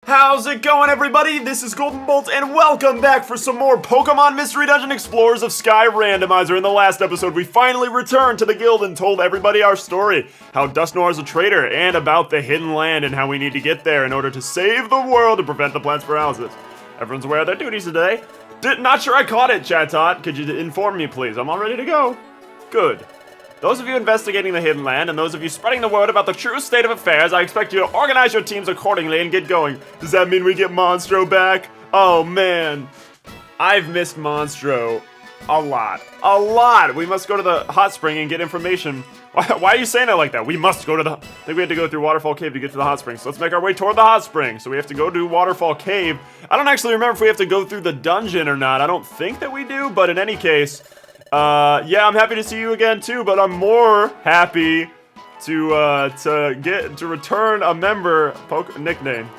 How's it going, everybody? This is GoldenboltLP, and welcome back for some more Pokemon Mystery Dungeon Explorers of Sky Randomizer. In the last episode, we finally returned to the guild and told everybody our story, how Dusknoir is a traitor, and about the hidden land and how we need to get there in order to save the world and prevent the plant's paralysis. Everyone's aware of their duties today. Not sure I caught it, Chatot. Could you inform me, please? I'm all ready to go. Good. Those of you investigating the hidden land and those of you spreading the word about the true state of affairs, I expect you to organize your teams accordingly and get going. Does that mean we get Monstro back? Oh man, I've missed Monstro a lot. A lot! We must go to the hot spring and get information. Why are you saying it like that? We must go to the... I think we had to go through Waterfall Cave to get to the hot spring, so let's make our way toward the hot spring. So we have to go to Waterfall Cave. I don't actually remember if we have to go through the dungeon or not. I don't think that we do, but in any case... yeah, I'm happy to see you again too, but I'm more happy to return a member nickname.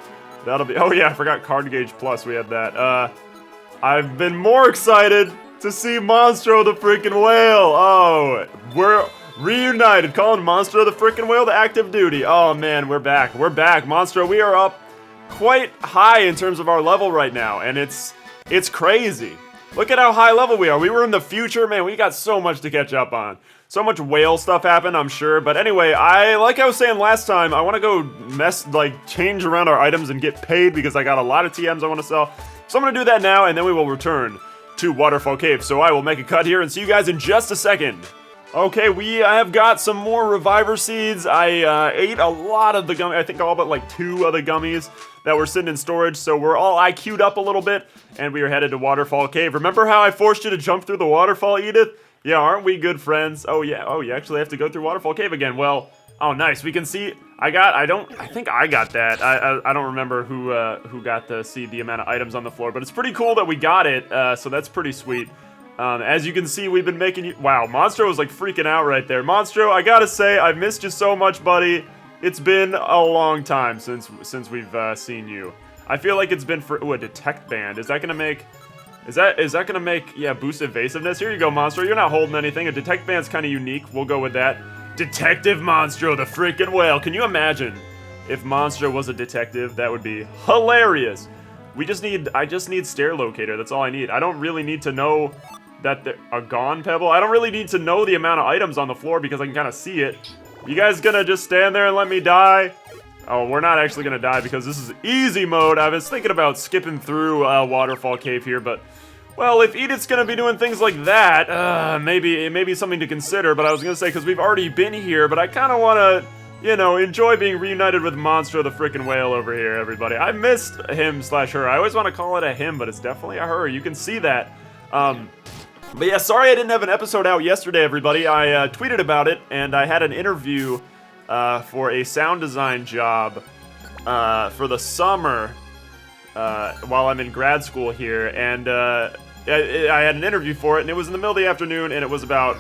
That'll be, oh yeah, I forgot Card Gauge Plus, we had that. I've been more excited to see Monstro the freaking whale. Oh, we're reunited, calling Monstro the freaking whale to active duty. Oh man, we're back, Monstro. We are up quite high in terms of our level right now, and it's crazy. Look at how high level we are. We were in the future. Man, we got so much to catch up on. So much whale stuff happened, I'm sure. But anyway, like I was saying last time, I want to go change around our items and get paid because I got a lot of TMs I want to sell. So I'm going to do that now, and then we will return to Waterfall Cave. So I will make a cut here and see you guys in just a second. Okay, we have got some more Reviver Seeds. I ate a lot of the gummies. I think all but like 2 of the gummies that were sitting in storage. So we're all IQ'd up a little bit, and we are headed to Waterfall Cave. Remember how I forced you to jump through the waterfall, Edith? Yeah, aren't we good friends? Oh yeah, oh you actually have to go through Waterfall Cave again. Well, oh nice, we can see, I think I got that. I don't remember who got to see the amount of items on the floor, but it's pretty cool that we got it, so that's pretty sweet. As you can see, we've been making you... Wow, Monstro was like freaking out right there. Monstro, I gotta say, I've missed you so much, buddy. It's been a long time since we've seen you. I feel like it's been for... Ooh, a Detect Band. Is that gonna make... Is that gonna make, yeah, boost evasiveness? Here you go, Monstro. You're not holding anything. A Detect Band's kind of unique. We'll go with that. Detective Monstro, the freaking whale. Can you imagine if Monstro was a detective? That would be hilarious. I just need Stair Locator. That's all I need. I don't really need to know... a Gone Pebble? I don't really need to know the amount of items on the floor because I can kind of see it. You guys gonna just stand there and let me die? Oh, we're not actually gonna die because this is easy mode. I was thinking about skipping through Waterfall Cave here, but... Well, if Edith's gonna be doing things like that, maybe it may be something to consider, but I was gonna say, because we've already been here, but I kind of want to, you know, enjoy being reunited with Monstro the freaking whale over here, everybody. I missed him/her. I always want to call it a him, but it's definitely a her. You can see that. But yeah, sorry I didn't have an episode out yesterday, everybody. I tweeted about it, and I had an interview for a sound design job for the summer while I'm in grad school here, and I had an interview for it, and it was in the middle of the afternoon, and it was about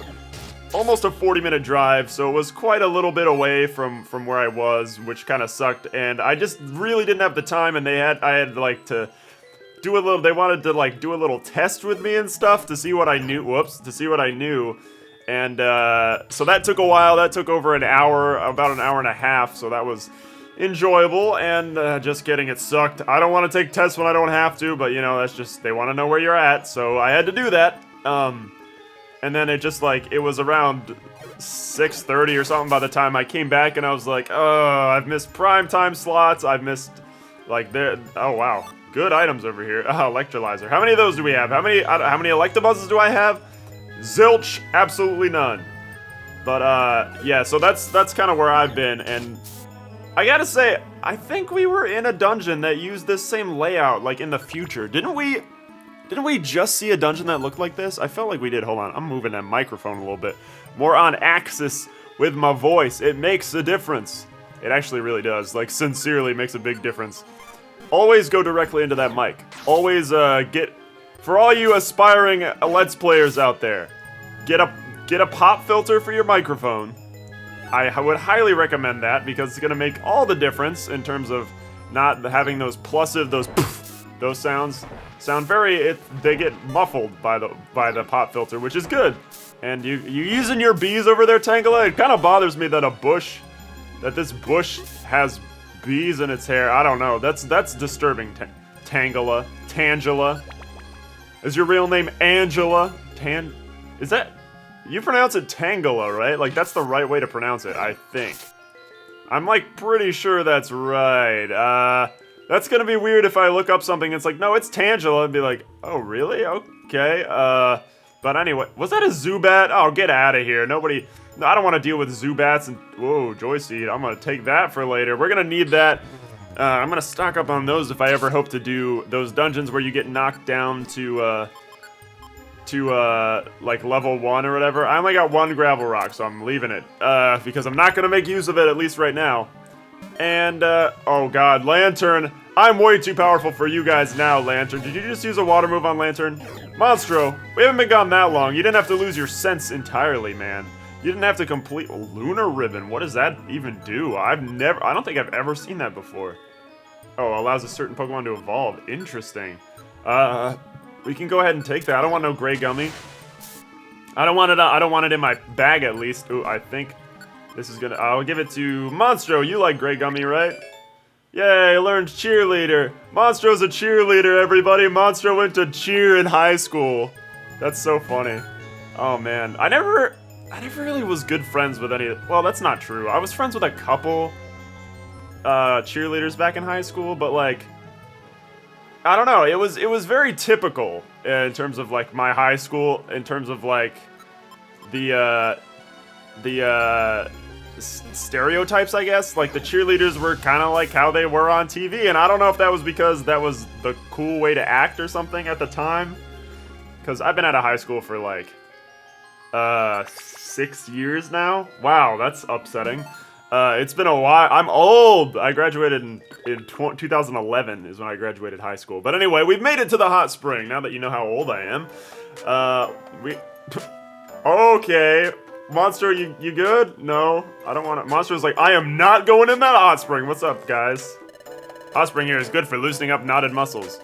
almost a 40-minute drive, so it was quite a little bit away from where I was, which kind of sucked, and I just really didn't have the time, and I had like to... they wanted to like do a little test with me and stuff to see what I knew, to see what I knew, and so that took a while. That took over an hour, about an hour and a half, so that was enjoyable, and just kidding, it sucked. I don't want to take tests when I don't have to, but you know, that's just, they want to know where you're at, so I had to do that, and then it just like, it was around 6:30 or something by the time I came back, and I was like, oh, I've missed prime time slots, I've missed, like, oh wow. Good items over here. Electrolyzer. How many of those do we have? How many Electabuzzes do I have? Zilch. Absolutely none. But, yeah, so that's kind of where I've been, and I gotta say, I think we were in a dungeon that used this same layout, like, in the future. Didn't we just see a dungeon that looked like this? I felt like we did. Hold on. I'm moving that microphone a little bit. More on axis with my voice. It makes a difference. It actually really does. Like, sincerely makes a big difference. Always go directly into that mic. Always for all you aspiring Let's Players out there, get a pop filter for your microphone. I would highly recommend that because it's gonna make all the difference in terms of not having those plosive, those sounds sound they get muffled by the pop filter, which is good. And you using your bees over there, Tangela? It kind of bothers me that this bush has bees in its hair. I don't know. That's disturbing. Tangela. Is your real name Angela? Is that... You pronounce it Tangela, right? Like, that's the right way to pronounce it, I think. I'm, like, pretty sure that's right. That's gonna be weird if I look up something and it's like, no, it's Tangela, and be like, oh, really? Okay, but anyway, was that a Zubat? Oh, get out of here. Nobody... No, I don't want to deal with Zubats and... Whoa, Joy Seed. I'm gonna take that for later. We're gonna need that. I'm gonna stock up on those if I ever hope to do those dungeons where you get knocked down to like level 1 or whatever. I only got 1 gravel rock, so I'm leaving it. Because I'm not gonna make use of it, at least right now. And, oh god, Lantern. I'm way too powerful for you guys now, Lantern. Did you just use a water move on Lantern? Monstro, we haven't been gone that long. You didn't have to lose your sense entirely, man. You didn't have to complete Lunar Ribbon. What does that even do? I don't think I've ever seen that before. Oh, allows a certain Pokemon to evolve. Interesting. We can go ahead and take that. I don't want no gray gummy. I don't want it in my bag at least. Ooh, I think this is gonna... I'll give it to Monstro. You like gray gummy, right? Yay, learned cheerleader. Monstro's a cheerleader, everybody. Monstro went to cheer in high school. That's so funny. Oh, man. I never really was good friends with any... Well, that's not true. I was friends with a couple cheerleaders back in high school, but, like... I don't know. It was very typical in terms of, like, my high school, in terms of, like, the stereotypes, I guess. Like, the cheerleaders were kind of like how they were on TV, and I don't know if that was because that was the cool way to act or something at the time. Because I've been out of high school for, like, 6 years now. Wow, that's upsetting. It's been a while. I'm old. I graduated in 2011 is when I graduated high school. But anyway, we've made it to the hot spring. Now that you know how old I am, okay, Monster, you good? No, I don't want to. Monster's like, I am not going in that hot spring. What's up, guys? Hot spring here is good for loosening up knotted muscles.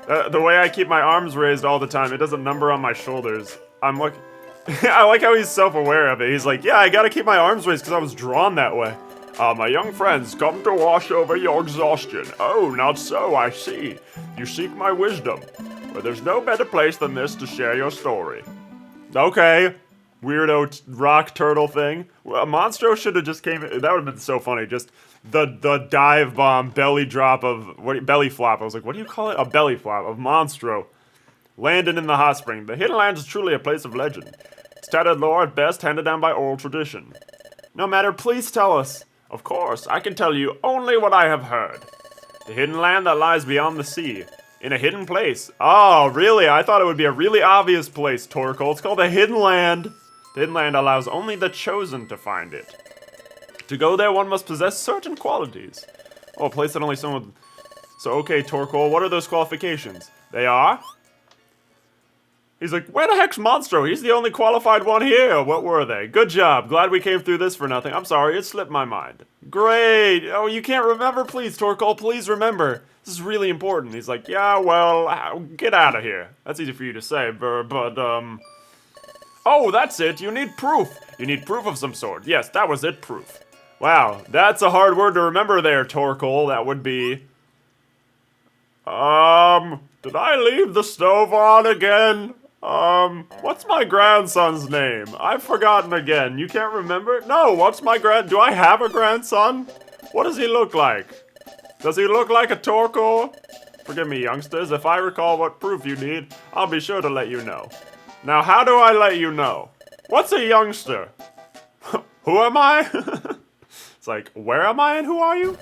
The way I keep my arms raised all the time, it does a number on my shoulders. I like how he's self-aware of it. He's like, yeah, I gotta keep my arms raised because I was drawn that way. My young friends, come to wash over your exhaustion. Oh, not so, I see. You seek my wisdom. But there's no better place than this to share your story. Okay, weirdo rock turtle thing. Well, Monstro should have just came in. That would have been so funny. Just the dive bomb belly drop of... belly flop. I was like, what do you call it? A belly flop of Monstro. Landing in the hot spring. The Hidden Land is truly a place of legend. It's tattered lore at best, handed down by oral tradition. No matter, please tell us. Of course, I can tell you only what I have heard. The hidden land that lies beyond the sea. In a hidden place. Oh, really? I thought it would be a really obvious place, Torkoal. It's called the Hidden Land. The Hidden Land allows only the chosen to find it. To go there, one must possess certain qualities. Oh, a place that only someone... So, okay, Torkoal, what are those qualifications? They are... He's like, where the heck's Monstro? He's the only qualified one here. What were they? Good job. Glad we came through this for nothing. I'm sorry, it slipped my mind. Great. Oh, you can't remember? Please, Torkoal, please remember. This is really important. He's like, yeah, well, get out of here. That's easy for you to say, but, Oh, that's it. You need proof. You need proof of some sort. Yes, that was it, proof. Wow, that's a hard word to remember there, Torkoal. That would be... Did I leave the stove on again? What's my grandson's name? I've forgotten again. You can't remember? No, what's my do I have a grandson? What does he look like? Does he look like a Torkoal? Forgive me, youngsters. If I recall what proof you need, I'll be sure to let you know. Now, how do I let you know? What's a youngster? Who am I? It's like, where am I and who are you?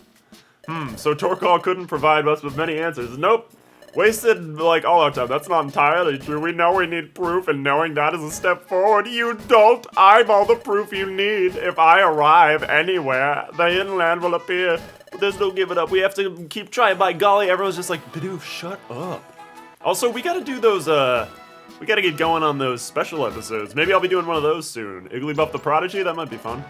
So Torkoal couldn't provide us with many answers. Nope. Wasted, like, all our time. That's not entirely true. We know we need proof, and knowing that is a step forward. You don't. I'm all the proof you need. If I arrive anywhere, the Hidden Land will appear. But there's no give it up. We have to keep trying. By golly, everyone's just like, Bidoof, shut up. Also, we gotta do those, we gotta get going on those special episodes. Maybe I'll be doing one of those soon. Igglybuff the Prodigy? That might be fun.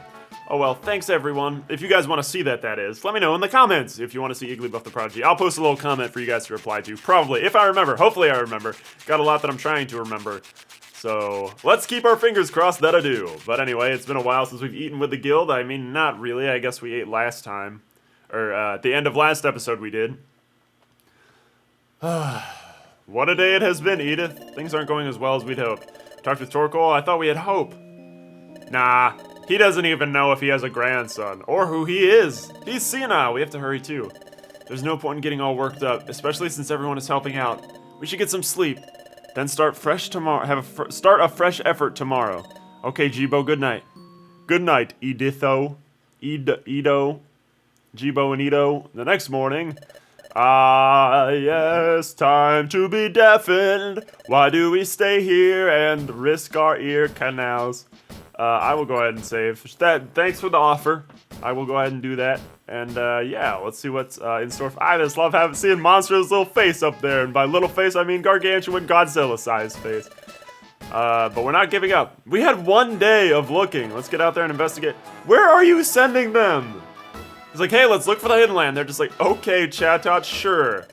Oh well, thanks everyone. If you guys want to see that is, let me know in the comments if you want to see Igglybuff the Prodigy. I'll post a little comment for you guys to reply to, probably, if I remember. Hopefully I remember. Got a lot that I'm trying to remember. So, let's keep our fingers crossed that I do. But anyway, it's been a while since we've eaten with the guild. I mean, not really. I guess we ate last time. Or at the end of last episode we did. What a day it has been, Edith. Things aren't going as well as we'd hoped. Talked with Torkoal, I thought we had hope. Nah, he doesn't even know if he has a grandson, or who he is. He's senile, we have to hurry too. There's no point in getting all worked up, especially since everyone is helping out. We should get some sleep, then start fresh tomorrow. Start a fresh effort tomorrow. Okay, Jibo, good night. Good night, Editho. Edo. Jibo and Edo. The next morning. Ah, yes, time to be deafened. Why do we stay here and risk our ear canals? I will go ahead and save. Thanks for the offer. I will go ahead and do that. And yeah, let's see what's in store. I just love seeing Monstro's little face up there. And by little face, I mean gargantuan Godzilla-sized face. But we're not giving up. We had one day of looking. Let's get out there and investigate. Where are you sending them? He's like, hey, let's look for the hidden land. They're just like, okay, Chatot, sure.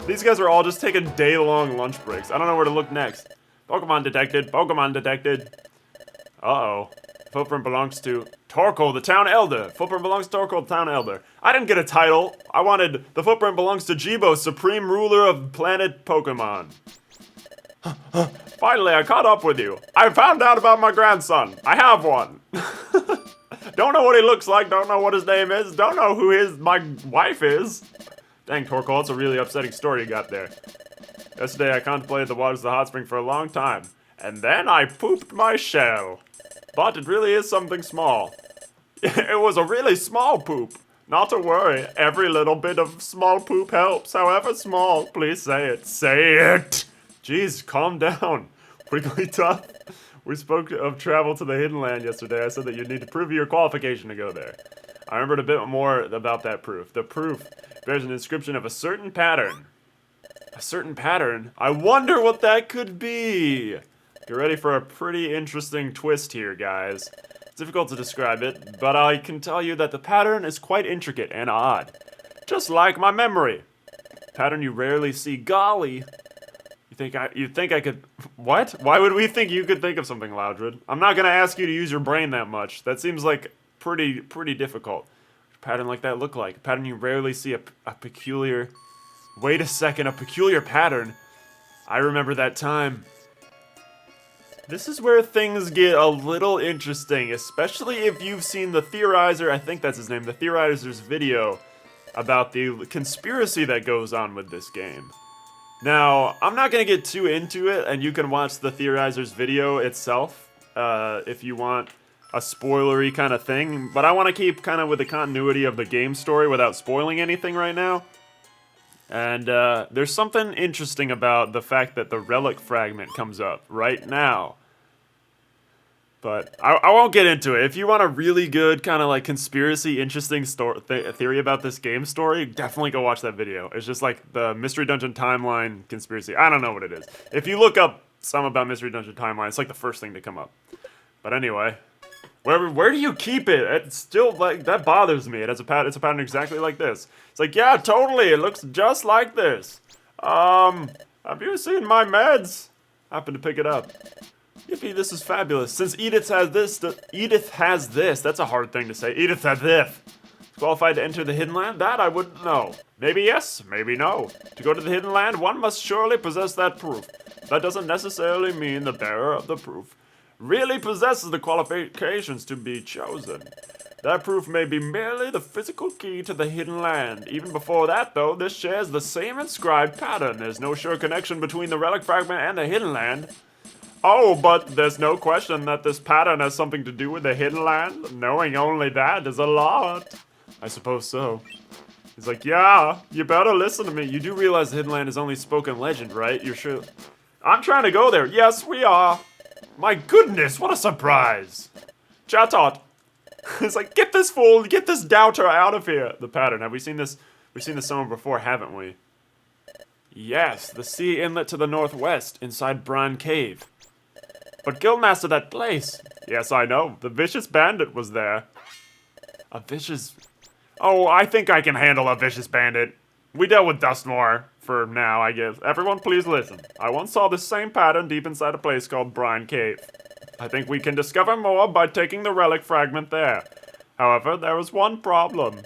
These guys are all just taking day-long lunch breaks. I don't know where to look next. Pokemon detected. Pokemon detected. Uh-oh. Footprint belongs to Torkoal, the town elder. Footprint belongs to Torkoal, the town elder. I didn't get a title. I wanted the footprint belongs to Jibo, supreme ruler of planet Pokemon. Finally, I caught up with you. I found out about my grandson. I have one. Don't know what he looks like. Don't know what his name is. Don't know who my wife is. Dang, Torkoal, it's a really upsetting story you got there. Yesterday, I contemplated the waters of the hot spring for a long time. And then I pooped my shell. But it really is something small. It was a really small poop. Not to worry, every little bit of small poop helps, however small. Please say it. Say it! Jeez, calm down. Wigglytuff. We spoke of travel to the hidden land yesterday. I said that you'd need to prove your qualification to go there. I remembered a bit more about that proof. The proof bears an inscription of a certain pattern. A certain pattern? I wonder what that could be. Get ready for a pretty interesting twist here, guys. It's difficult to describe it, but I can tell you that the pattern is quite intricate and odd. Just like my memory. Pattern you rarely see. Golly. You think I could... What? Why would we think you could think of something, Loudred? I'm not gonna ask you to use your brain that much. That seems like pretty difficult. A pattern like that look like? A pattern you rarely see. A peculiar... Wait a second, a peculiar pattern? I remember that time. This is where things get a little interesting, especially if you've seen the Theorizer, I think that's his name, the Theorizer's video about the conspiracy that goes on with this game. Now, I'm not going to get too into it, and you can watch the Theorizer's video itself if you want a spoilery kind of thing, but I want to keep kind of with the continuity of the game story without spoiling anything right now. And there's something interesting about the fact that the relic fragment comes up right now. But I won't get into it. If you want a really good kind of like conspiracy interesting theory about this game story, definitely go watch that video. It's just like the Mystery Dungeon Timeline conspiracy. I don't know what it is. If you look up some about Mystery Dungeon Timeline, it's like the first thing to come up. But anyway, where do you keep it? It's still like, that bothers me. It's a pattern exactly like this. It's like, yeah, totally. It looks just like this. Have you seen my meds? Happen to pick it up. Yippee, this is fabulous. Since Edith has this, that's a hard thing to say. Edith has this. Qualified to enter the hidden land? That I wouldn't know. Maybe yes, maybe no. To go to the hidden land, one must surely possess that proof. That doesn't necessarily mean the bearer of the proof really possesses the qualifications to be chosen. That proof may be merely the physical key to the hidden land. Even before that, though, this shares the same inscribed pattern. There's no sure connection between the relic fragment and the hidden land. Oh, but there's no question that this pattern has something to do with the hidden land. Knowing only that is a lot. I suppose so. He's like, yeah, you better listen to me. You do realize the hidden land is only spoken legend, right? You're sure? I'm trying to go there. Yes, we are. My goodness, what a surprise. Chatot. It's like, get this fool, get this doubter out of here. The pattern, have we seen this? We've seen this somewhere before, haven't we? Yes, the sea inlet to the northwest, inside Waterfall Cave. But Guildmaster, that place. Yes, I know. The vicious bandit was there. A vicious... Oh, I think I can handle a vicious bandit. We dealt with Dustmore for now, I guess. Everyone please listen. I once saw this same pattern deep inside a place called Waterfall Cave. I think we can discover more by taking the relic fragment there. However, there is one problem.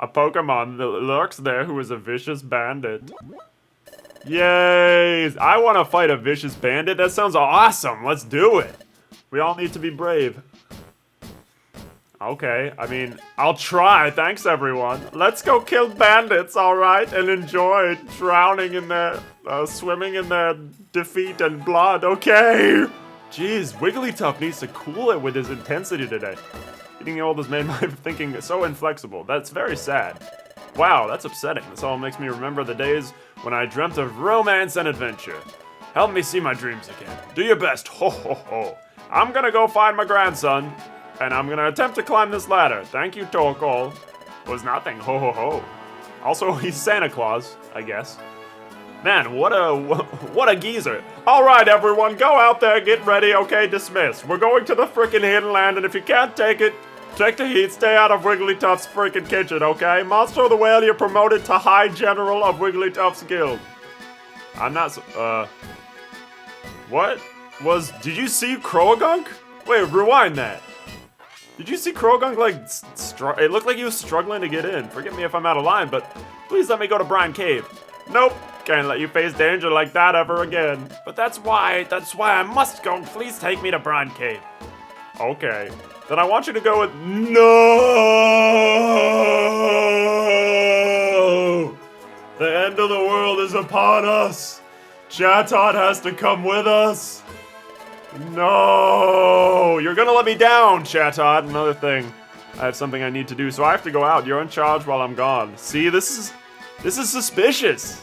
A Pokemon that lurks there who is a vicious bandit. Yay! I want to fight a vicious bandit. That sounds awesome. Let's do it. We all need to be brave. Okay, I mean, I'll try. Thanks, everyone. Let's go kill bandits, all right? And enjoy drowning in their, swimming in their defeat and blood, okay? Jeez, Wigglytuff needs to cool it with his intensity today. Getting old has made my thinking so inflexible. That's very sad. Wow, that's upsetting. This all makes me remember the days when I dreamt of romance and adventure. Help me see my dreams again. Do your best, ho ho ho. I'm gonna go find my grandson, and I'm gonna attempt to climb this ladder. Thank you, Torkoal. Was nothing, ho ho ho. Also, he's Santa Claus, I guess. Man, what a geezer. All right, everyone, go out there, get ready, okay, dismissed. We're going to the frickin' hidden land, and if you can't take it, take the heat, stay out of Wigglytuff's frickin' kitchen, okay? Monstro the Whale, you're promoted to High General of Wigglytuff's Guild. I'm not, what? Did you see Croagunk? Wait, rewind that. Did you see Croagunk, like, it looked like he was struggling to get in. Forgive me if I'm out of line, but please let me go to Brine Cave. Nope, can't let you face danger like that ever again. But that's why I must go. Please take me to Brine Cave. Okay, then I want you to go with, no! The end of the world is upon us. Chatot has to come with us. No! You're gonna let me down, Chatot. Another thing. I have something I need to do, so I have to go out. You're in charge while I'm gone. See, this is suspicious.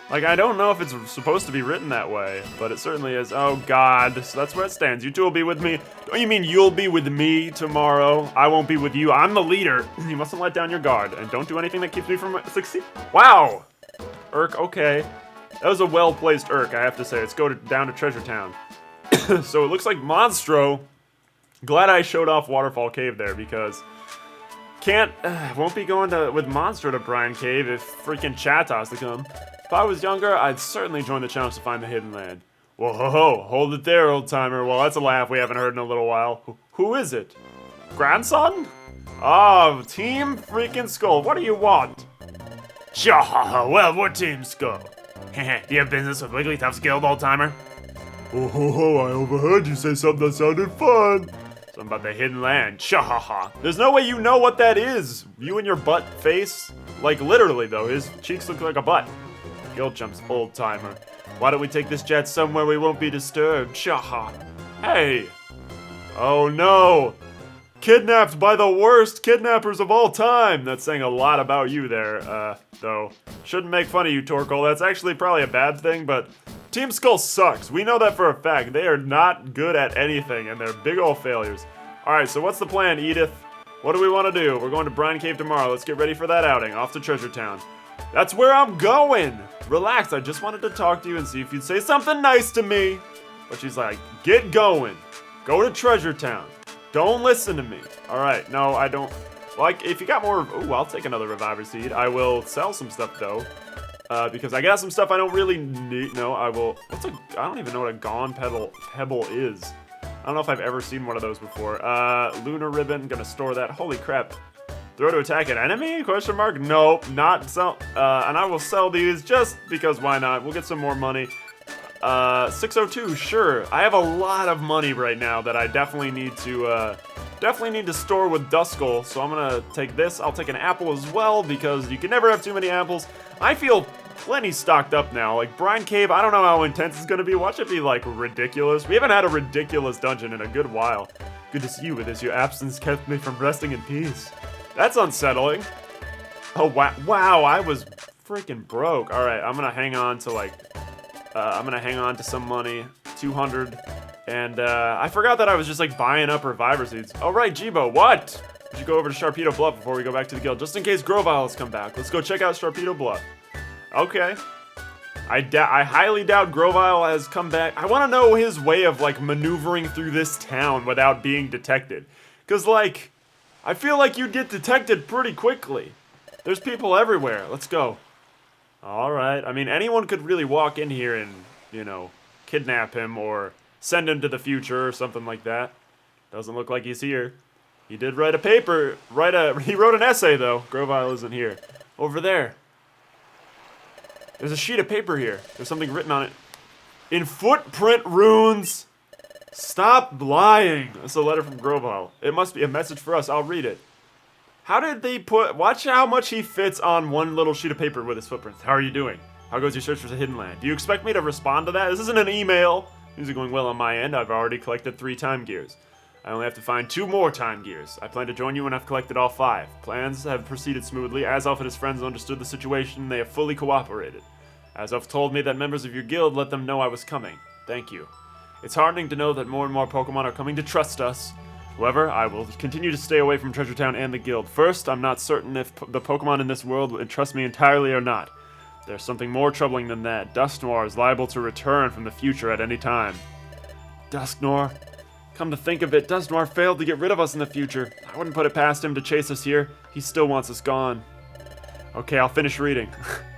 Like, I don't know if it's supposed to be written that way, but it certainly is. Oh, God. So that's where it stands. You two will be with me. Don't you mean you'll be with me tomorrow? I won't be with you. I'm the leader. You mustn't let down your guard, and don't do anything that keeps me from succeeding. Wow! Irk, okay. That was a well-placed Irk, I have to say. Let's go down to Treasure Town. So it looks like Monstro. Glad I showed off Waterfall Cave there, because won't be going with Monstro to Brine Cave if freaking Chatos to come. If I was younger, I'd certainly join the challenge to find the hidden land. Whoa, ho, ho, hold it there, old timer. Well, that's a laugh we haven't heard in a little while. Who is it? Grandson? Oh, Team freaking Skull. What do you want? Well, we're Team Skull. Do you have business with Wigglytuff's Guild, old timer? Oh ho ho, I overheard you say something that sounded fun. Something about the hidden land. Shahaha. There's no way you know what that is. You and your butt face. Like literally though, his cheeks look like a butt. Guild jumps, old timer. Why don't we take this jet somewhere we won't be disturbed? Shaha. Hey. Oh no. Kidnapped by the worst kidnappers of all time. That's saying a lot about you there, though. Shouldn't make fun of you, Torkoal. That's actually probably a bad thing, but Team Skull sucks. We know that for a fact. They are not good at anything, and they're big ol' failures. Alright, so what's the plan, Edith? What do we want to do? We're going to Brine Cave tomorrow. Let's get ready for that outing. Off to Treasure Town. That's where I'm going! Relax, I just wanted to talk to you and see if you'd say something nice to me. But she's like, get going. Go to Treasure Town. Don't listen to me. Alright, no, I don't. Like, if you got more. Ooh, I'll take another Reviver Seed. I will sell some stuff, though. Because I got some stuff I don't really need. No, I will. I don't even know what a Gone Pebble is. I don't know if I've ever seen one of those before. Lunar Ribbon, gonna store that. Holy crap. Throw to attack an enemy? Question mark? Nope, not sell. And I will sell these just because why not? We'll get some more money. 602, sure. I have a lot of money right now that I definitely need to store with Duskull. So I'm gonna take this. I'll take an apple as well because you can never have too many apples. I feel plenty stocked up now. Like Brine Cave, I don't know how intense it's gonna be. Watch it be like ridiculous. We haven't had a ridiculous dungeon in a good while. Good to see you with this. Your absence kept me from resting in peace. That's unsettling. Oh wow, I was freaking broke. All right, I'm gonna hang on to some money, 200, and I forgot that I was just like buying up Reviver Seeds. Oh right, Jibo, what? We should go over to Sharpedo Bluff before we go back to the guild, just in case Grovyle has come back. Let's go check out Sharpedo Bluff. Okay. I highly doubt Grovyle has come back. I want to know his way of like maneuvering through this town without being detected. Cause like, I feel like you'd get detected pretty quickly. There's people everywhere. Let's go. Alright, I mean, anyone could really walk in here and, you know, kidnap him or send him to the future or something like that. Doesn't look like he's here. He did write a paper. He wrote an essay, though. Grovyle isn't here. Over there. There's a sheet of paper here. There's something written on it. In footprint runes. Stop lying. That's a letter from Grovyle. It must be a message for us. I'll read it. How did they put... Watch how much he fits on one little sheet of paper with his footprints. How are you doing? How goes your search for the hidden land? Do you expect me to respond to that? This isn't an email. Things are going well on my end. I've already collected 3 time gears. I only have to find 2 more time gears. I plan to join you when I've collected all 5. Plans have proceeded smoothly. Azoth and his friends understood the situation and they have fully cooperated. Azoth told me that members of your guild let them know I was coming. Thank you. It's heartening to know that more and more Pokemon are coming to trust us. However, I will continue to stay away from Treasure Town and the guild. First, I'm not certain if the Pokemon in this world will trust me entirely or not. There's something more troubling than that. Dusknoir is liable to return from the future at any time. Dusknoir? Come to think of it, Dusknoir failed to get rid of us in the future. I wouldn't put it past him to chase us here. He still wants us gone. Okay, I'll finish reading.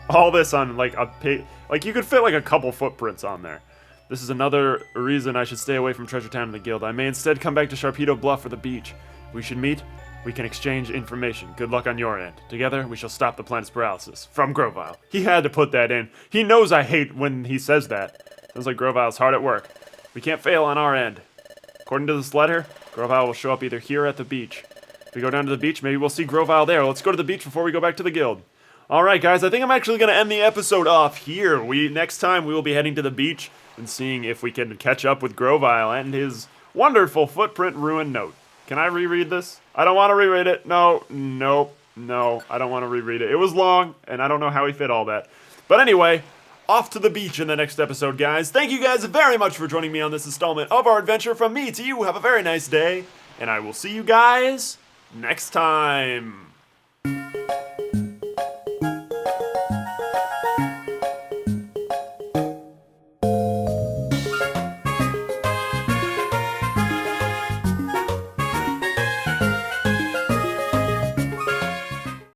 All this on, like, a page. Like, you could fit, like, a couple footprints on there. This is another reason I should stay away from Treasure Town and the guild. I may instead come back to Sharpedo Bluff or the beach. We should meet. We can exchange information. Good luck on your end. Together, we shall stop the planet's paralysis. From Grovyle. He had to put that in. He knows I hate when he says that. Sounds like Grovyle's hard at work. We can't fail on our end. According to this letter, Grovyle will show up either here or at the beach. If we go down to the beach, maybe we'll see Grovyle there. Let's go to the beach before we go back to the guild. Alright guys, I think I'm actually going to end the episode off here. Next time we will be heading to the beach and seeing if we can catch up with Grovyle and his wonderful footprint ruin note. Can I reread this? I don't want to reread it. No, I don't want to reread it. It was long, and I don't know how he fit all that. But anyway, off to the beach in the next episode, guys. Thank you guys very much for joining me on this installment of our adventure. From me to you, have a very nice day, and I will see you guys next time.